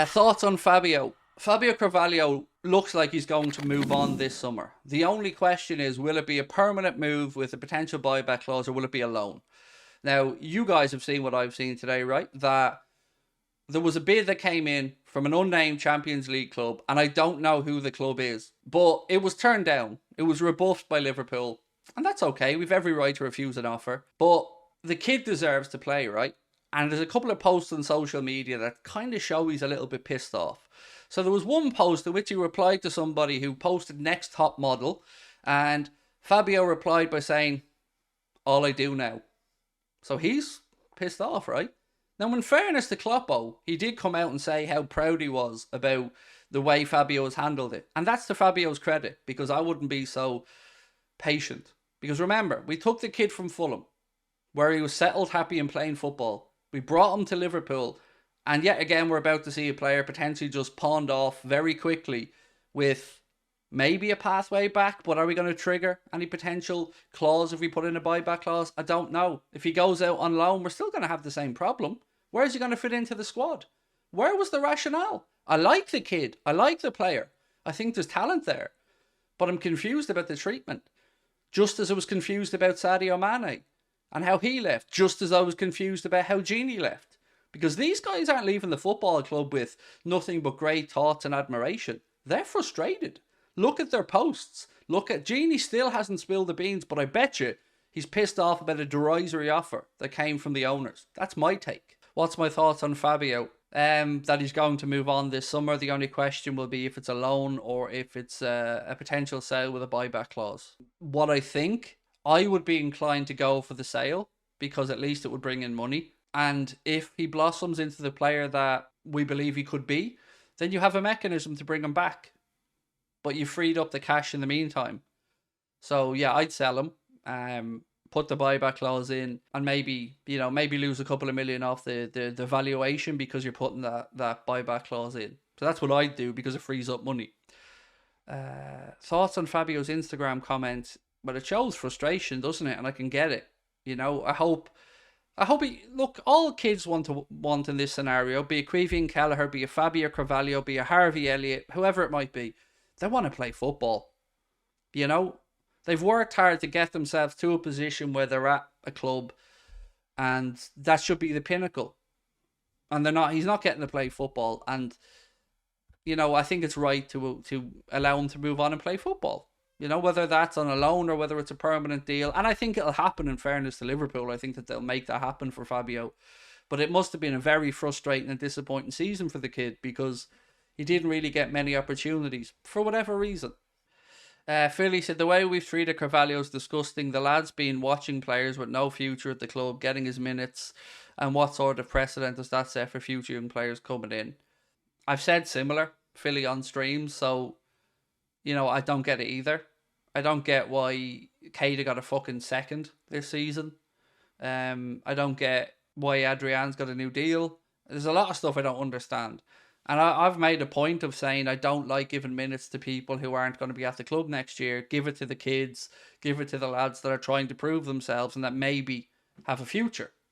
Thoughts on Fabio? Fabio Carvalho looks like he's going to move on this summer. The only question is, will it be a permanent move with a potential buyback clause, or will it be a loan? Now, you guys have seen what I've seen today, right? That there was a bid that came in from an unnamed Champions League club, and I don't know who the club is, but it was turned down. It was rebuffed by Liverpool, and that's okay. We've every right to refuse an offer, but the kid deserves to play, right? And there's a couple of posts on social media that kind of show he's a little bit pissed off. So there was one post in which he replied to somebody who posted next top model, and Fabio replied by saying, "All I do now." So he's pissed off, right? Now, in fairness to Kloppo, he did come out and say how proud he was about the way Fabio has handled it. And that's to Fabio's credit, because I wouldn't be so patient. Because remember, we took the kid from Fulham, where he was settled, happy and playing football. We brought him to Liverpool, and yet again we're about to see a player potentially just pawned off very quickly with maybe a pathway back, but are we going to trigger any potential clause if we put in a buyback clause? I don't know. If he goes out on loan, we're still going to have the same problem. Where's he going to fit into the squad? Where was the rationale? I like the kid. I like the player. I think there's talent there. But I'm confused about the treatment. Just as I was confused about Sadio Mane and how he left. Just as I was confused about how Genie left. Because these guys aren't leaving the football club with nothing but great thoughts and admiration. They're frustrated. Look at their posts. Look at Genie still hasn't spilled the beans, but I bet you he's pissed off about a derisory offer that came from the owners. That's my take. What's my thoughts on Fabio? That he's going to move on this summer. The only question will be if it's a loan or if it's a potential sale with a buyback clause. What I think, I would be inclined to go for the sale because at least it would bring in money. And if he blossoms into the player that we believe he could be, then you have a mechanism to bring him back. But you freed up the cash in the meantime. So yeah, I'd sell him. Put the buyback clause in, and maybe lose a couple of million off the valuation because you're putting that buyback clause in. So that's what I'd do because it frees up money. Thoughts on Fabio's Instagram comment? But it shows frustration, doesn't it? And I can get it. I hope he look. All kids want in this scenario, be a Quevian Kelleher, be a Fabio Carvalho, be a Harvey Elliott, whoever it might be. They want to play football. They've worked hard to get themselves to a position where they're at a club, and that should be the pinnacle. And they're not. He's not getting to play football, and I think it's right to allow him to move on and play football. Whether that's on a loan or whether it's a permanent deal, and I think it'll happen. In fairness to Liverpool, I think that they'll make that happen for Fabio. But it must have been a very frustrating and disappointing season for the kid because he didn't really get many opportunities for whatever reason. Philly said, the way we've treated Carvalho is disgusting. The lad's been watching players with no future at the club, getting his minutes, and what sort of precedent does that set for future young players coming in? I've said similar, Philly on streams, so, I don't get it either. I don't get why Keita got a fucking second this season. I don't get why Adrian's got a new deal. There's a lot of stuff I don't understand. And I've made a point of saying I don't like giving minutes to people who aren't going to be at the club next year. Give it to the kids. Give it to the lads that are trying to prove themselves and that maybe have a future.